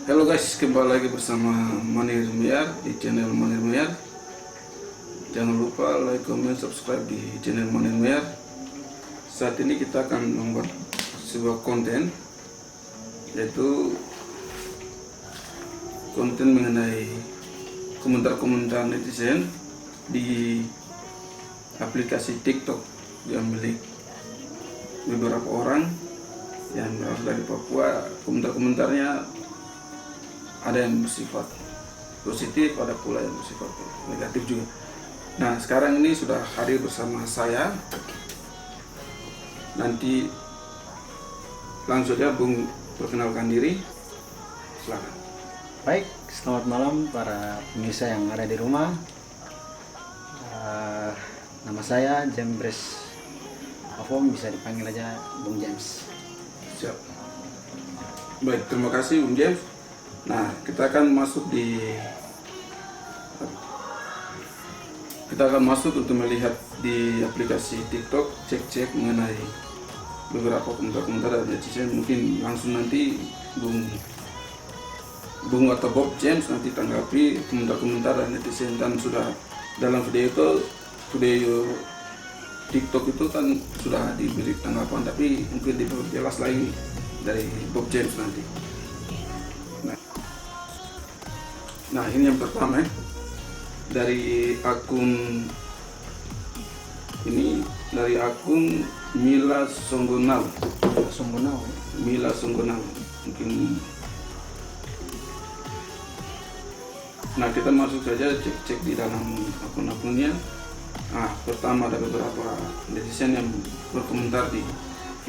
Halo guys, kembali lagi bersama Manir Miar di channel Manir Miar. Jangan lupa like, comment, subscribe di channel Manir Miar. Saat ini kita akan membuat sebuah konten, yaitu konten mengenai komentar-komentar netizen di aplikasi TikTok yang milik beberapa orang yang berasal dari Papua. Komentar-komentarnya ada yang bersifat positif, ada pula yang bersifat negatif juga. Nah, sekarang ini sudah hadir bersama saya. Nanti langsung saja Bung perkenalkan diri. Silakan. Baik, selamat malam para pemirsa yang ada di rumah. Nama saya James Avom, bisa dipanggil aja Bung James. Siap. Baik, terima kasih Bung James. Nah, kita akan masuk untuk melihat di aplikasi TikTok, cek mengenai beberapa komentar-komentar dari netizen. Mungkin langsung nanti Bung atau Bob James nanti tanggapi komentar-komentar dari netizen. Dan sudah dalam video TikTok itu kan sudah diberi tanggapan, tapi mungkin diperjelas lagi dari Bob James nanti. Nah, ini yang pertama dari akun Mila Songgonal. Mungkin. Nah, kita masuk saja cek di dalam akun-akunnya. Nah, pertama ada beberapa netizen yang berkomentar di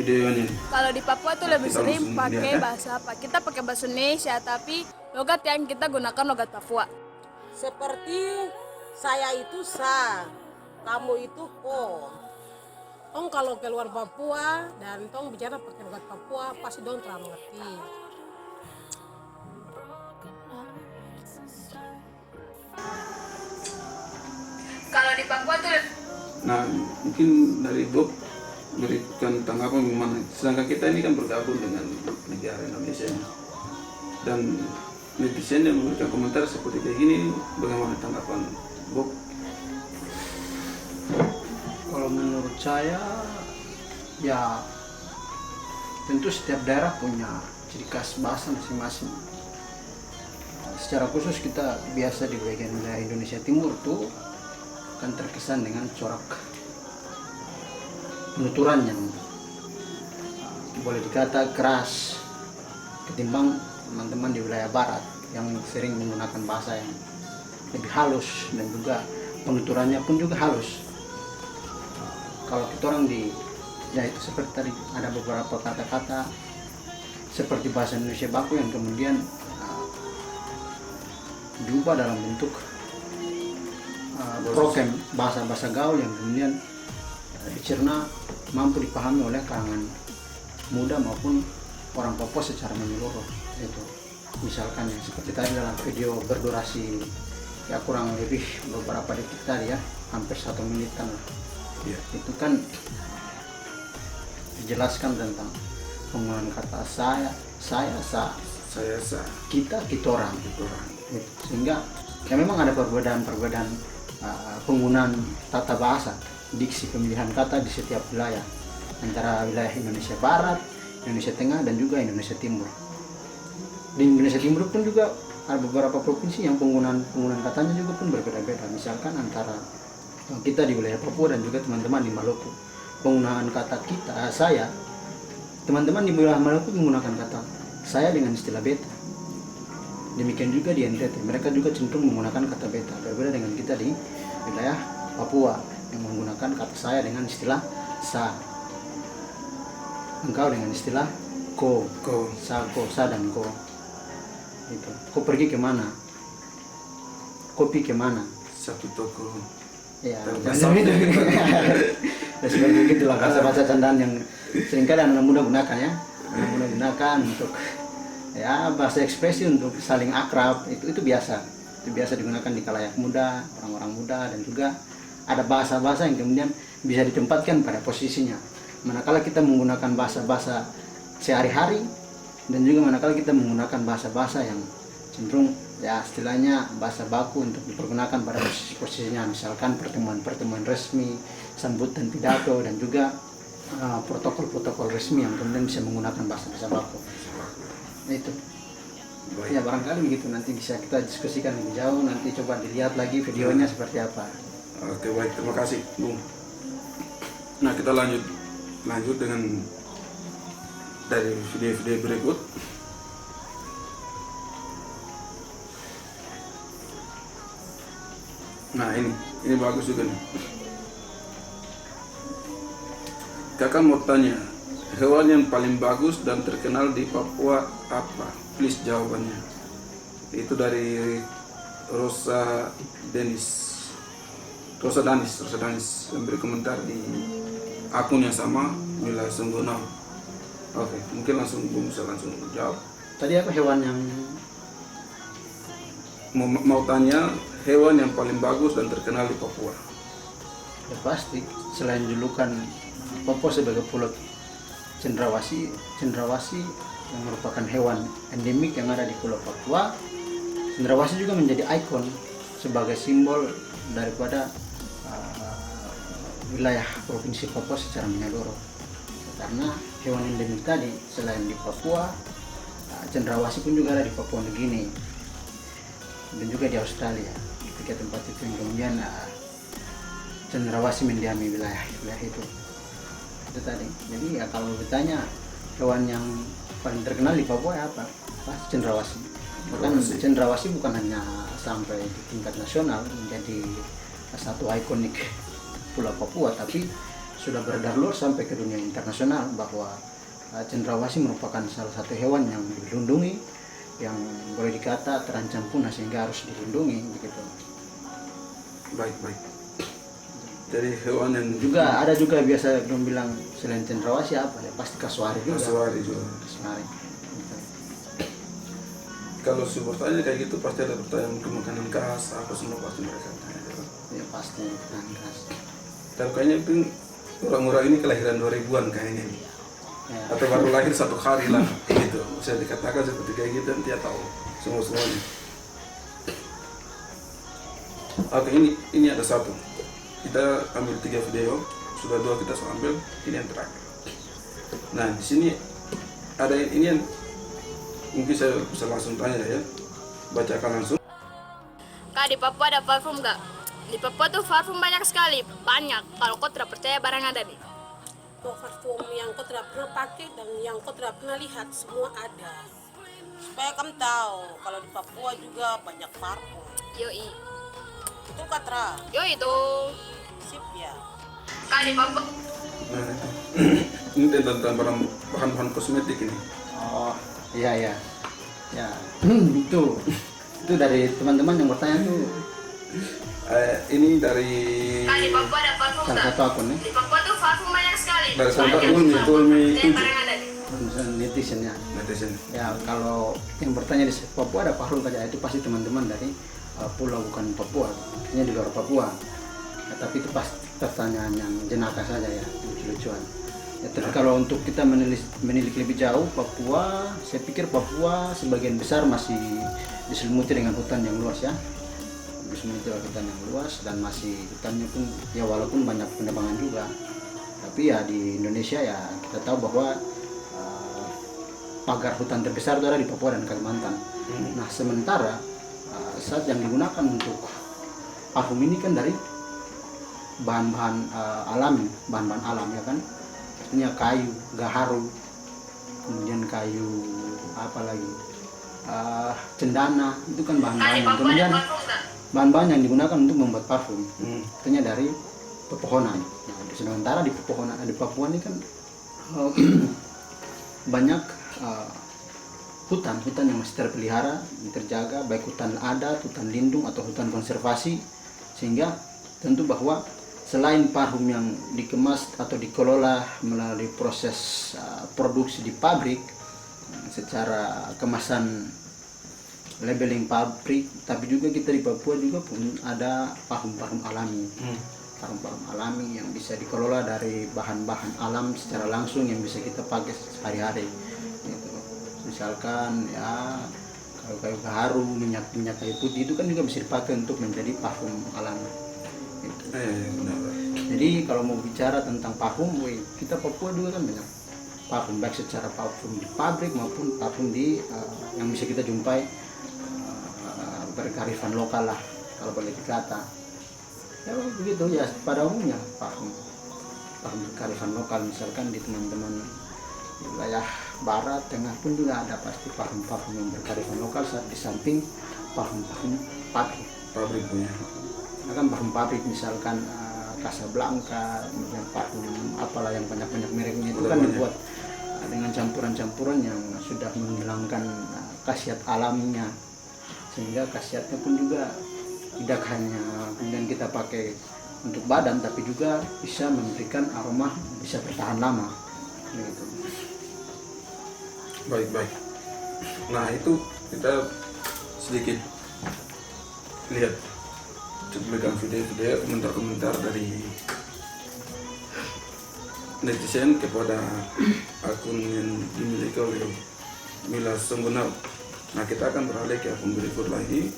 videonya. Kalau di Papua tuh lebih Kita sering langsung pakai lihat, ya. bahasa apa? Kita pakai bahasa Indonesia, tapi logat yang kita gunakan logat Papua. Seperti saya itu sa, kamu itu ko. Tong kalau keluar Papua dan tong bicara pakai logat Papua, pasti dong terlalu mengerti. Kalau di Papua tuh Nah, mungkin dari Bob berikan tanggapan gimana. Sedangkan kita ini kan bergabung dengan negara Indonesia, dan netizen yang memberikan komentar seperti kayak gini, bagaimana tanggapan Bob? Kalau menurut saya, ya tentu setiap daerah punya ciri khas bahasa masing-masing. Secara khusus kita biasa di bagian wilayah Indonesia Timur tuh kan terkesan dengan corak penuturan yang boleh dikata keras ketimbang teman-teman di wilayah barat yang sering menggunakan bahasa yang lebih halus, dan juga penuturannya pun juga halus. Kalau kita orang ya itu seperti tadi ada beberapa kata-kata seperti bahasa Indonesia baku yang kemudian diubah dalam bentuk prokem bahasa gaul yang kemudian dicerna mampu dipahami oleh kalangan muda maupun orang Papua secara menyeluruh. Itu misalkan yang seperti tadi dalam video berdurasi ya kurang lebih beberapa detik tadi ya, hampir 1 menitan lah. Ya. Itu kan dijelaskan tentang penggunaan kata saya, sa, kita orang. Gitu. Sehingga ya memang ada perbedaan penggunaan tata bahasa, diksi, pemilihan kata di setiap wilayah antara wilayah Indonesia Barat, Indonesia Tengah, dan juga Indonesia Timur. Di Indonesia Timur pun juga ada beberapa provinsi yang penggunaan katanya juga pun berbeda-beda. Misalkan antara kita di wilayah Papua dan juga teman-teman di Maluku, penggunaan kata kita, saya, teman-teman di wilayah Maluku menggunakan kata saya dengan istilah beta. Demikian juga di NTT, mereka juga cenderung menggunakan kata beta, berbeda dengan kita di wilayah Papua yang menggunakan kata saya dengan istilah sa, engkau dengan istilah ko, sa, dan ko. Itu. Kau pergi kemana? Kopi kemana? Satu toko. Ya, seperti itulah bahasa-bahasa candaan yang seringkali anak muda gunakan ya. Anak muda gunakan untuk ya bahasa ekspresi untuk saling akrab, itu biasa. Itu biasa digunakan di kalayak muda, orang-orang muda, dan juga ada bahasa-bahasa yang kemudian bisa ditempatkan pada posisinya. Manakala kita menggunakan bahasa-bahasa sehari-hari, Dan juga manakala kita menggunakan bahasa-bahasa yang cenderung ya istilahnya bahasa baku untuk dipergunakan pada posisinya, misalkan pertemuan-pertemuan resmi, sambutan pidato, dan juga protokol-protokol resmi yang kemudian bisa menggunakan bahasa-bahasa baku. Itu ya barangkali begitu, nanti bisa kita diskusikan lebih jauh, nanti coba dilihat lagi videonya seperti apa. Oke, baik, terima kasih Bung. Nah, kita lanjut dengan dari video-video berikut. Nah, ini bagus juga nih. Kakak mau tanya, hewan yang paling bagus dan terkenal di Papua apa? Please jawabannya. Itu dari Rosa Danis yang beri komentar di akun yang sama, Mila Sungguno. Oke, mungkin Bung bisa langsung jawab. Tadi apa hewan yang Mau tanya hewan yang paling bagus dan terkenal di Papua? ya pasti selain julukan Papua sebagai pulau cendrawasih yang merupakan hewan endemik yang ada di Pulau Papua. Cendrawasih juga menjadi ikon sebagai simbol daripada wilayah provinsi Papua secara menyeluruh. Karena hewan endemik tadi selain di Papua, cendrawasih pun juga ada di Papua Nugini dan juga di Australia. Tiga tempat itu yang kemudian cendrawasih mendiami wilayah itu tadi. Jadi ya kalau ditanya hewan yang paling terkenal di Papua ya apa? Pasti cendrawasih. Bahkan cendrawasih bukan hanya sampai di tingkat nasional menjadi satu ikonik Pulau Papua, tapi sudah beredar luas sampai ke dunia internasional bahwa cendrawasih merupakan salah satu hewan yang dilindungi, yang boleh dikata terancam punah sehingga harus dilindungi begitu. Baik. Jadi hewan yang Juga ada juga biasa bilang selain cendrawasih apa ya, pasti kasuari juga. Kasuari juga. Kasuari. Kalau bertanya kayak gitu pasti ada pertanyaan ke makanan khas apa semua pasti mereka tanya. Ya pasti makanan khas. Dan kayaknya itu orang-orang ini kelahiran 2000-an kayaknya. Ya. Atau baru lahir satu hari lah gitu. Bisa dikatakan seperti kayak gitu dan dia tahu semuanya. Oke, ini ada satu. Kita ambil 3 video, sudah 2 kita sudah ambil, ini yang terakhir. Nah, di sini ada ini yang mungkin saya bisa langsung tanya ya. Bacakan langsung. Kak, di Papua ada parfum nggak? Di Papua tuh parfum banyak sekali, banyak. Kalau kau tidak percaya barang ada nih. Tuh parfum yang kau tidak pernah pakai dan yang kau tidak pernah lihat semua ada. Supaya kamu tahu kalau di Papua juga banyak parfum. Yoi. Itu Katra. Yoi itu. Sip ya. Kak, di Papua. Nah, ini tentang bahan-bahan kosmetik ini. Oh iya. Ya itu dari teman-teman yang bertanya tuh. Ini dari Kak, di Papua ada parfum Salah nggak? satu akun ya. Di Papua tuh parfum banyak sekali. Dari kontak Banyak. Tulmi Saya barang ada nih. Netizennya. netizen. Ya kalau yang bertanya di Papua ada parfum saja, itu pasti teman-teman dari pulau bukan Papua, artinya di luar Papua. Ya, tapi itu pasti pertanyaan yang jenaka saja ya, lucu-lucuan. Ya, terus kalau untuk kita menilik lebih jauh Papua, saya pikir Papua sebagian besar masih diselimuti dengan hutan yang luas ya, diselimuti oleh hutan yang luas dan masih hutannya pun ya walaupun banyak penebangan juga, tapi ya di Indonesia ya kita tahu bahwa pagar hutan terbesar itu ada di Papua dan Kalimantan. Nah sementara saat yang digunakan untuk parfum ini kan dari bahan-bahan alami, bahan-bahan alam ya kan, artinya kayu, gaharu, kemudian kayu apa lagi, cendana, itu kan bahan-bahan yang kemudian bahan-bahan yang digunakan untuk membuat parfum, artinya dari pepohonan. Nah, sementara di pepohonan di Papua ini kan banyak hutan yang masih terpelihara, terjaga, baik hutan adat, hutan lindung atau hutan konservasi, sehingga tentu bahwa selain parfum yang dikemas atau dikelola melalui proses produksi di pabrik secara kemasan labeling pabrik, tapi juga kita di Papua juga pun ada parfum-parfum alami. Parfum-parfum alami yang bisa dikelola dari bahan-bahan alam secara langsung yang bisa kita pakai sehari-hari gitu. misalkan ya kayu-kayu harum, minyak kayu putih itu kan juga bisa dipakai untuk menjadi parfum alami. Gitu. Benar. Jadi kalau mau bicara tentang parfum, kita Papua juga kan banyak parfum, baik secara parfum di pabrik maupun parfum di yang bisa kita jumpai berkearifan lokal lah kalau boleh dikata. Ya begitu ya pada umumnya parfum berkearifan lokal, misalkan di teman-teman wilayah barat tengah pun juga ada pasti parfum yang berkearifan lokal saat di samping parfum pabrik punya. Kan parfum pabrik misalkan Casablanca, kemudian parfum apalah yang banyak mereknya itu kan dibuat dengan campuran-campuran yang sudah menghilangkan khasiat alaminya, sehingga khasiatnya pun juga tidak hanya kemudian kita pakai untuk badan, tapi juga bisa memberikan aroma bisa bertahan lama gitu. Baik. Nah itu kita sedikit lihat cuplikan video komentar dari netizen kepada akun yang dimiliki oleh Mila Sunggunar. Nah kita akan beralih ke akun berikut lagi.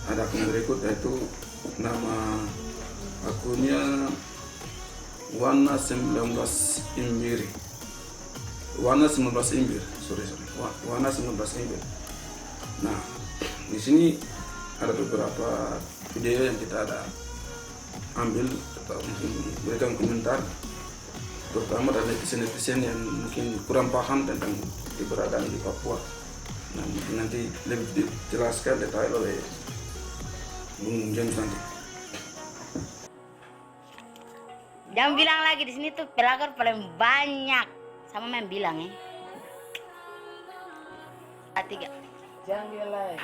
Ada akun berikut yaitu nama akunnya Wana 19 Imbir. Wana 19 Imbir. Nah, di sini ada beberapa video yang kita ada ambil atau mungkin berikan komentar, terutama dari netizen yang mungkin kurang paham tentang keberadaan di Papua. Nah, mungkin nanti lebih dijelaskan detail oleh Bung James nanti. Jangan bilang lagi di sini tuh pelakor paling banyak, sama main bilang ya. Tiga. Jangan dia lain,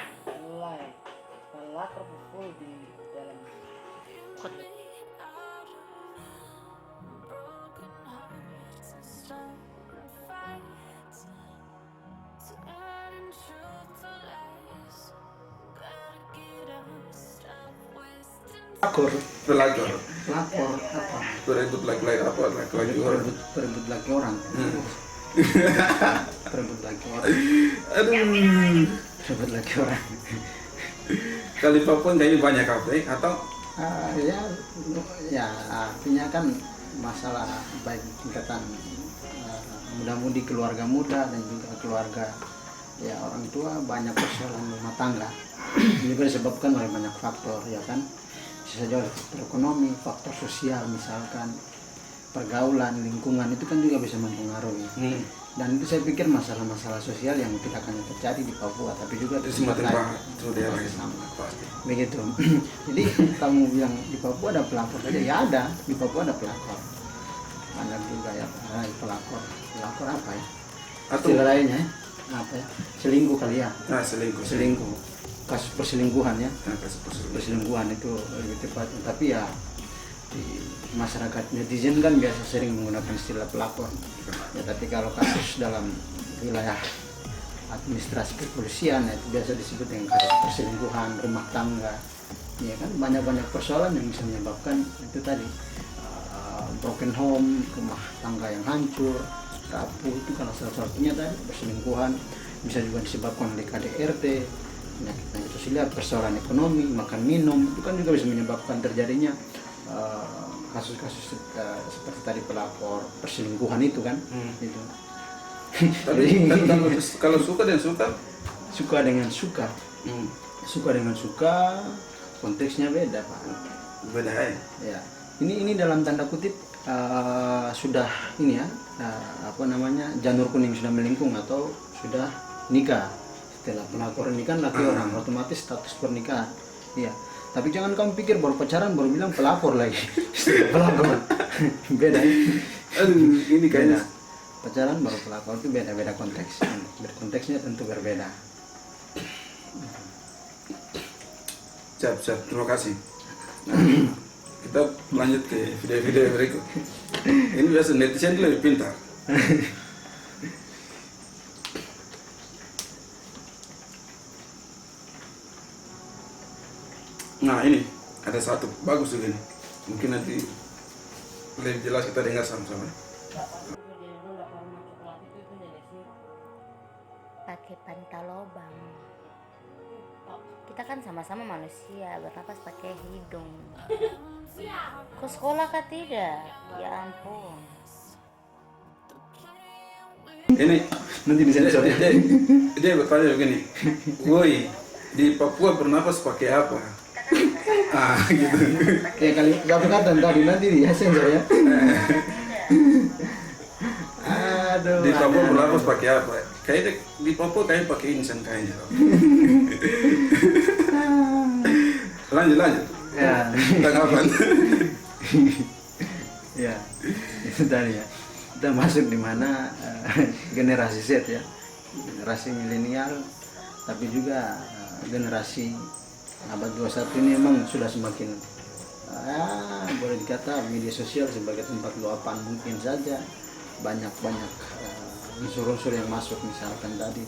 pelakor full di dalam. Pelakor apa? berebut laki-laki apa? Laki-laki orang. Berebut laki orang. Berebut laki orang. Aduh. Berebut laki orang. Kali Papua ini banyak apa atau? Ya artinya kan masalah baik tingkatan muda-mudi, keluarga muda dan juga keluarga ya orang tua, banyak persoalan rumah tangga. Ini juga disebabkan oleh banyak faktor ya kan. Bisa saja oleh faktor ekonomi, faktor sosial misalkan, pergaulan, lingkungan itu kan juga bisa mempengaruhi. Dan itu saya pikir masalah-masalah sosial yang tidak hanya terjadi di Papua tapi juga di tempat lain sama. Begitu. Jadi kamu bilang di Papua ada pelakor saja, ya ada, di Papua ada pelakor. Ada juga ya pelakor. Pelakor apa ya? Istilah lainnya apa ya? Selingkuh kali ya. Nah, selingkuh. Kasus perselingkuhan ya. Nah, kasus Perselingkuhan itu lebih tepatnya, tapi ya di masyarakat netizen kan biasa sering menggunakan istilah pelakor ya, tapi kalau kasus dalam wilayah administrasi kepolisian ya, itu biasa disebut dengan kasus perselingkuhan rumah tangga ya kan. Banyak persoalan yang bisa menyebabkan itu tadi broken home, rumah tangga yang hancur, rapuh, itu kalau salah satunya tadi perselingkuhan. Bisa juga disebabkan oleh KDRT, penyakit sosial, persoalan ekonomi, makan minum, itu kan juga bisa menyebabkan terjadinya kasus-kasus seperti tadi pelakor perselingkuhan itu kan. Gitu. Tapi kalau suka dan suka dengan suka konteksnya beda Pak. Beda Ya. Ini dalam tanda kutip sudah ini ya janur kuning sudah melingkung atau sudah nikah. Setelah pelakor ini kan laki orang, otomatis status pernikahan. Iya. Tapi jangan kamu pikir baru pacaran baru bilang pelakor lagi. Pelakor. Beda ya. Aduh, ini kayaknya Pacaran baru pelakor itu beda konteks. Konteksnya tentu berbeda. Siap, terima kasih. Nah, kita lanjut ke video-video berikut. Ini biasa netizen lebih pintar. Nah ini ada satu bagus juga nih. Mungkin nanti lebih jelas kita dengar sama-sama. pakai pantalobang. Kita kan sama-sama manusia, bernapas pakai hidung. Kok sekolah kah tidak? Ya ampun. Ini Nanti disensor ya. dia bertanya begini, woi di Papua bernapas pakai apa? Ah gitu. Ya kali satu kata tadi nanti dia sensor ya. Aduh. Di Papua bernapas pakai apa? Kayaknya di Papua kayak pakai insan kayaknya. Lanjut. Ya. Tanggapan. Ya. Itu tadi ya. Kita masuk di mana generasi Z ya. Generasi milenial tapi juga generasi abad 21 ini memang sudah semakin boleh dikata media sosial sebagai tempat luapan mungkin saja banyak unsur-unsur yang masuk, misalkan tadi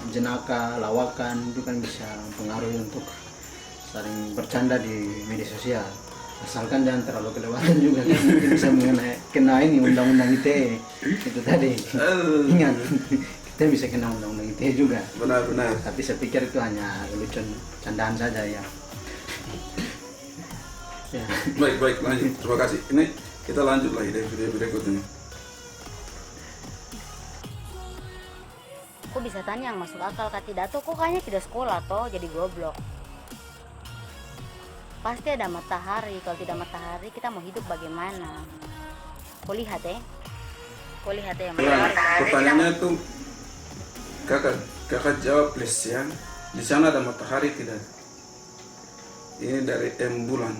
jenaka, lawakan itu kan bisa mempengaruhi untuk saling bercanda di media sosial, asalkan jangan terlalu kelewatan juga kan mungkin bisa kena ini undang-undang ITE itu tadi. Ingat kita bisa kena undang-undang ITE juga. Benar. Tapi saya pikir itu hanya lucu candaan saja ya. Ya. Baik, lanjut. Terima kasih. Ini kita lanjut lagi dari video berikutnya. Kok bisa tanya yang masuk akal kah tidak? Tuh kok kayaknya tidak sekolah toh jadi goblok. Pasti ada matahari, kalau tidak matahari kita mau hidup bagaimana? Kau lihat yang matahari. Pertanyaannya itu kakak jawab please ya. Di sana ada matahari tidak? Ini dari M Bulan,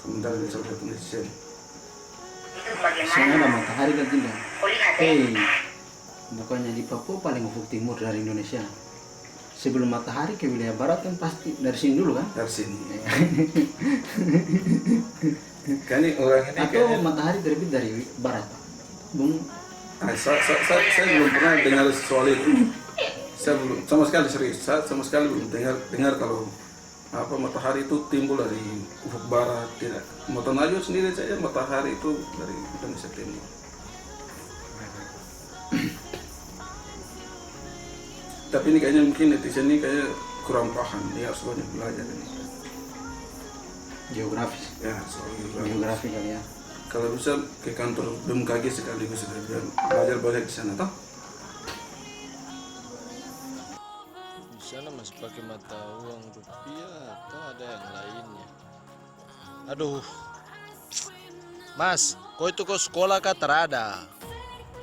komentar dari salah satu netizen. Sana ada matahari kan tidak? Bukannya di Papua paling ufuk timur dari Indonesia. Sebelum matahari ke wilayah barat kan pasti dari sini dulu kan? Dari sini. Kan ini orang ini Atau kayaknya, matahari terbit dari barat, Bung? saya belum pernah dengar soal itu. Saya belum sama sekali serius. Saya sama sekali belum dengar kalau apa matahari itu timbul dari ufuk barat. Tidak. Mau Najwa sendiri saja matahari itu dari Indonesia Timur. Tapi ini kayaknya mungkin netizen ini kayaknya kurang paham, dia harus banyak belajar ini. Geografis. Ya, soal Geografi kali ya. kalau bisa ke kantor BMKG sekaligus biar belajar banyak di sana toh. Di sana masih pakai mata uang rupiah atau ada yang lainnya? Aduh, Mas, kau sekolah kah terada?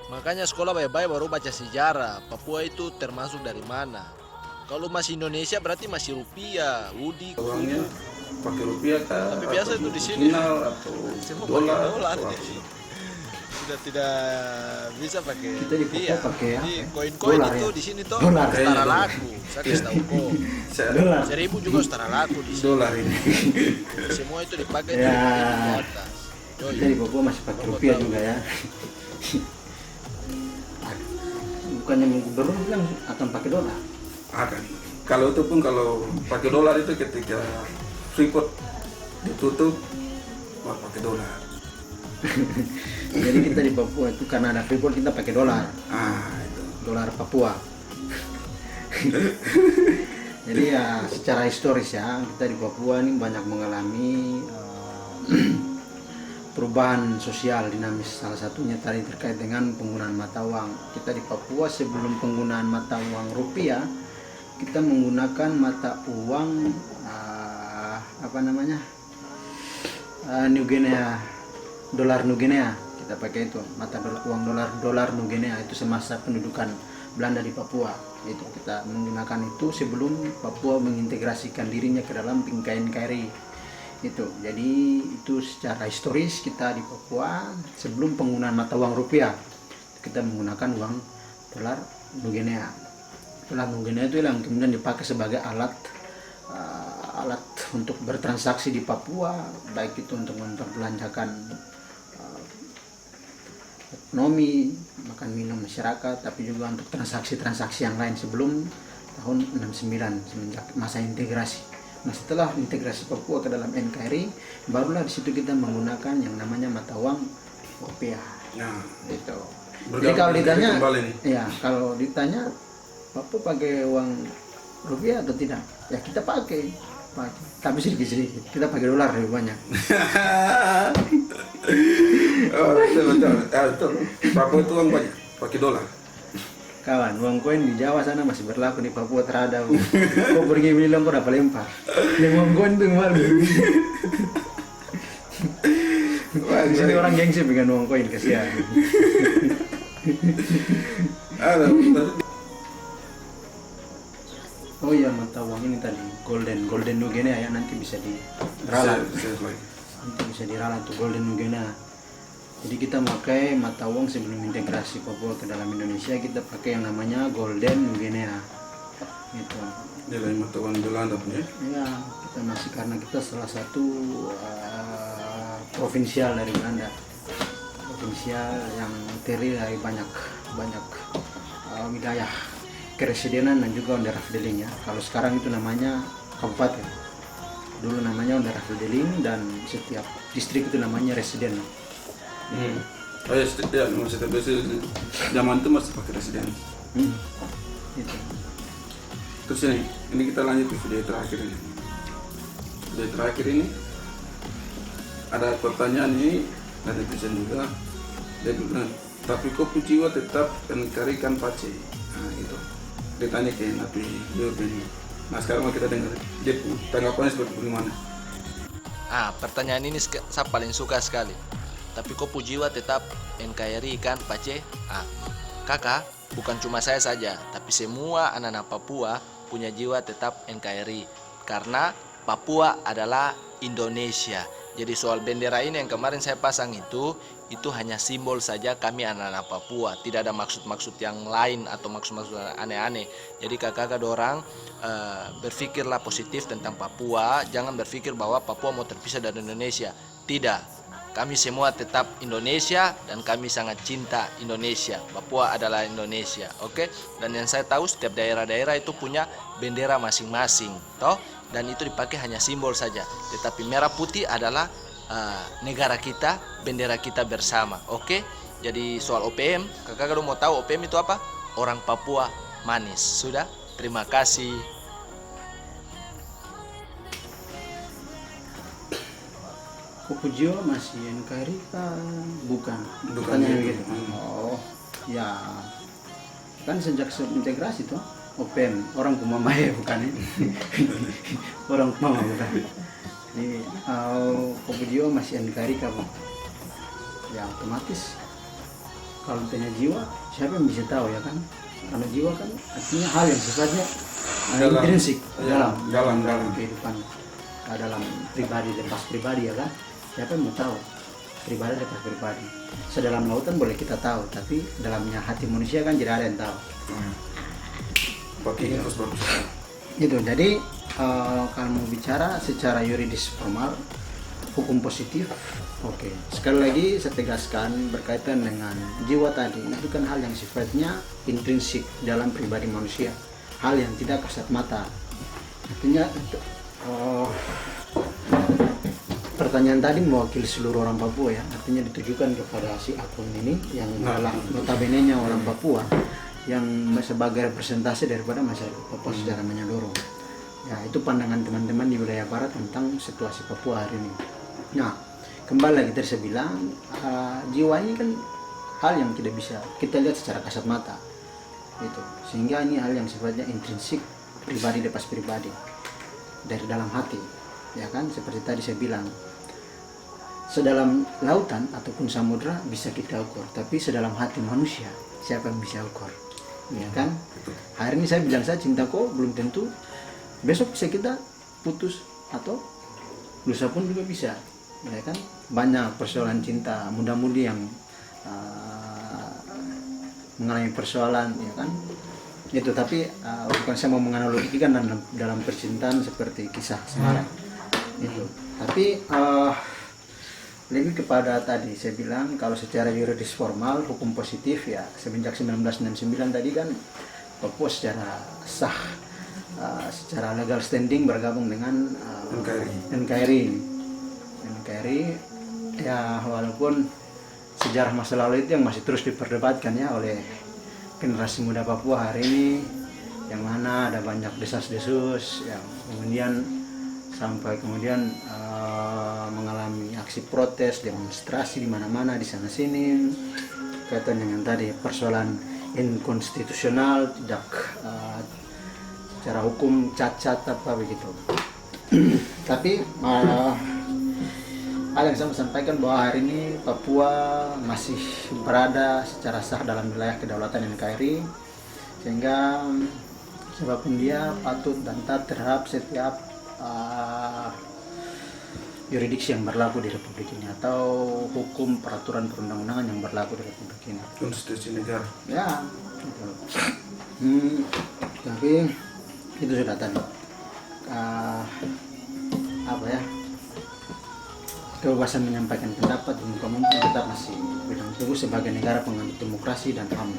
Makanya sekolah baik-baik baru baca sejarah. Papua itu termasuk dari mana? Kalau masih Indonesia berarti masih rupiah, Udi. Uangnya pakai rupiah kah? Tapi biasa atau itu di sini. nominal atau Semua dolar. pakai dolar. atau Jadi apa? sudah tidak bisa pakai Kita di Papua rupiah. pakai apa Jadi ya? koin-koin Dolar itu ya? di sini tuh Dolar. setara laku. Saya kasih tahu kok. Dolar. 1000 juga setara laku di sini. Dolar ini. Semua itu dipakai Ya. di atas. Kita di Papua masih pakai rupiah juga ya. Bukannya gubernur bilang akan pakai dolar. Akan. Kalau itu pun kalau pakai dolar itu ketika Freeport ditutup, wah pakai dolar. Jadi kita di Papua itu karena ada Freeport kita pakai dolar. Itu. Dolar Papua. Jadi ya secara historis ya kita di Papua ini banyak mengalami perubahan sosial dinamis, salah satunya tadi terkait dengan penggunaan mata uang. Kita di Papua sebelum penggunaan mata uang rupiah kita menggunakan mata uang New Guinea, dolar New Guinea. Kita pakai itu mata uang dolar New Guinea itu semasa pendudukan Belanda di Papua. Itu kita menggunakan itu sebelum Papua mengintegrasikan dirinya ke dalam NKRI. Itu jadi itu secara historis kita di Papua sebelum penggunaan mata uang rupiah kita menggunakan uang dolar New Guinea. Dolar New Guinea itu yang kemudian dipakai sebagai alat untuk bertransaksi di Papua, baik itu untuk memperbelanjakan ekonomi, makan minum masyarakat, tapi juga untuk transaksi-transaksi yang lain sebelum tahun 69 semenjak masa integrasi. Nah, setelah integrasi Papua ke dalam NKRI, barulah di situ kita menggunakan yang namanya mata uang rupiah. Nah, Gitu. bergabung Jadi kalau ditanya, kembali nih. ya kalau ditanya Papua pakai uang rupiah atau tidak? Ya kita pakai. Tapi sedikit-sedikit. Kita pakai dolar lebih banyak. Oh, betul. Papua itu uang banyak, pakai dolar. Kawan, uang koin di Jawa sana masih berlaku, di Papua terada. Kau pergi bilang kau dapat lempar. Yang uang koin itu malu. Wah, di sini orang gengsi pegang uang koin, kasihan. Oh iya, mata uang ini tadi golden Nugenea ya, nanti bisa diralat. Nanti bisa diralat tuh golden Nugenea. Jadi kita pakai mata uang sebelum integrasi Papua ke dalam Indonesia, kita pakai yang namanya golden Nugenea. Gitu. Dia lain mata uang Belanda punya. Ya, kita masih karena kita salah satu provinsial dari Belanda. Provinsial yang terdiri dari banyak wilayah keresidenan dan juga Onderafdeling ya. Kalau sekarang itu namanya kabupaten. Dulu namanya Onderafdeling dan setiap distrik itu namanya residen. Oh ya, setiap zaman itu masih pakai residen. Gitu. Terus ini kita lanjut ke video terakhir ini. Video terakhir ini ada pertanyaan ini dari netizen juga. Dia bilang, tapi kok Pujiwa tetap mencarikan Pace? Nah itu. Dia tanya ke Napi Yorben. Nah sekarang kita dengar dia tanggapannya seperti bagaimana. Pertanyaan ini saya paling suka sekali. Tapi kok Pujiwa tetap NKRI kan Pace? Kakak, bukan cuma saya saja, tapi semua anak-anak Papua punya jiwa tetap NKRI. Karena Papua adalah Indonesia. Jadi soal bendera ini yang kemarin saya pasang itu hanya simbol saja kami anak-anak Papua. Tidak ada maksud-maksud yang lain atau maksud-maksud aneh-aneh. Jadi kakak-kakak dorang berpikirlah positif tentang Papua. Jangan berpikir bahwa Papua mau terpisah dari Indonesia. Tidak. Kami semua tetap Indonesia dan kami sangat cinta Indonesia. Papua adalah Indonesia, oke? Dan yang saya tahu setiap daerah-daerah itu punya bendera masing-masing, toh? Dan itu dipakai hanya simbol saja. Tetapi merah putih adalah negara kita, bendera kita bersama, oke? Jadi soal OPM, kakak mau tahu OPM itu apa? Orang Papua manis. Sudah? Terima kasih. Pujiwa masih NKRI kan? Bukan. Bukannya Begitu. Oh, ya. Kan sejak integrasi tuh OPM orang Kumamaya bukan ya? Orang Kumama bukan. Ini Pujiwa masih NKRI kan? Ya otomatis kalau tanya jiwa, siapa yang bisa tahu ya kan? Kalau jiwa kan artinya hal yang sifatnya intrinsik dalam kehidupan, dalam pribadi lepas pribadi ya kan? Siapa yang mau tahu? Pribadi lepas pribadi. Sedalam lautan boleh kita tahu, tapi dalamnya hati manusia kan tidak ada yang tahu. Pakai harus bagus. Gitu. Jadi kalau mau bicara secara yuridis formal, hukum positif, oke. Sekali lagi saya tegaskan berkaitan dengan jiwa tadi, itu kan hal yang sifatnya intrinsik dalam pribadi manusia, hal yang tidak kasat mata. Artinya pertanyaan tadi mewakili seluruh orang Papua ya, artinya ditujukan kepada si akun ini yang adalah notabene-nya orang Papua yang sebagai representasi daripada masyarakat Papua secara menyeluruh. Ya, itu pandangan teman-teman di wilayah barat tentang situasi Papua hari ini. Nah, kembali lagi tadi saya bilang, jiwa ini kan hal yang tidak bisa kita lihat secara kasat mata. Gitu. Sehingga ini hal yang sifatnya intrinsik, pribadi lepas pribadi, dari dalam hati. Ya kan, seperti tadi saya bilang, sedalam lautan ataupun samudra bisa kita ukur, tapi sedalam hati manusia siapa yang bisa ukur? Ya kan, hari ini saya bilang saya cinta kok, belum tentu besok bisa kita putus atau lusa pun juga bisa. Ya kan, banyak persoalan cinta muda-mudi yang mengalami persoalan, ya kan. Itu tapi bukan saya mau menganalogikan dalam percintaan seperti kisah Semarang. Itu. Tapi lebih kepada tadi saya bilang kalau secara yuridis formal hukum positif ya semenjak 1969 tadi kan Papua secara sah secara legal standing bergabung dengan NKRI ya, walaupun sejarah masa lalu itu yang masih terus diperdebatkan ya oleh generasi muda Papua hari ini yang mana ada banyak desas-desus yang kemudian sampai kemudian mengalami aksi protes, demonstrasi di mana-mana di sana sini, kaitan dengan tadi persoalan inkonstitusional, tidak secara hukum cacat apa begitu. Tapi hal yang saya mau sampaikan bahwa hari ini Papua masih berada secara sah dalam wilayah kedaulatan NKRI, sehingga siapapun dia patut dan taat terhadap setiap yuridiksi yang berlaku di Republik ini atau hukum peraturan perundang-undangan yang berlaku di Republik ini. Konstitusi negara. Ya, gitu. Tapi itu sudah tadi. Apa ya? Kebebasan menyampaikan pendapat di muka umum tetap masih berpegang teguh sebagai negara penganut demokrasi dan HAM.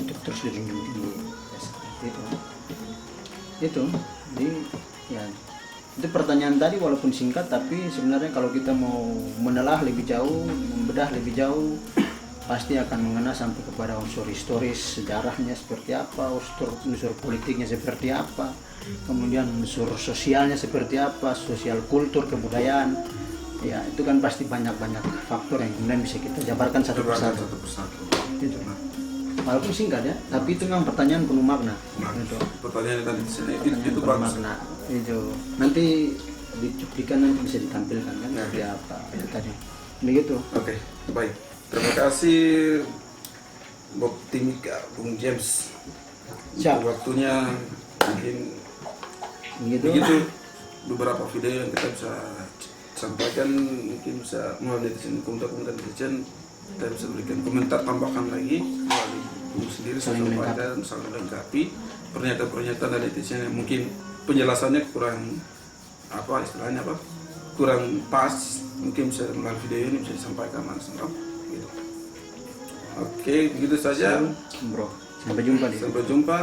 Itu terus dijunjung tinggi. Ya, seperti itu. Jadi ya itu pertanyaan tadi walaupun singkat, tapi sebenarnya kalau kita mau menelaah lebih jauh, membedah lebih jauh, pasti akan mengena sampai kepada unsur historis sejarahnya seperti apa, unsur politiknya seperti apa, kemudian unsur sosialnya seperti apa, sosial kultur kebudayaan. Ya itu kan pasti banyak-banyak faktor yang kemudian bisa kita jabarkan satu persatu. Itu. Walaupun singkat ya, tapi itu memang pertanyaan penuh makna. Itu. Pertanyaan tadi itu bagus. Makna. Itu nanti dicuplikan, nanti bisa ditampilkan kan seperti apa itu tadi. Begitu. Oke, baik. Terima kasih Bob Timika, Bung James. Siap. Waktunya mungkin begitu beberapa video yang kita bisa sampaikan, mungkin bisa melalui komentar netizen, kita bisa berikan komentar tambahan lagi melalui Bung sendiri Saling sampaikan, saling melengkapi pernyataan-pernyataan dari netizen yang mungkin penjelasannya kurang apa istilahnya apa kurang pas, mungkin bisa melalui video ini bisa disampaikan langsung gitu. Oke, begitu saja Bro. Sampai jumpa di sampai jumpa.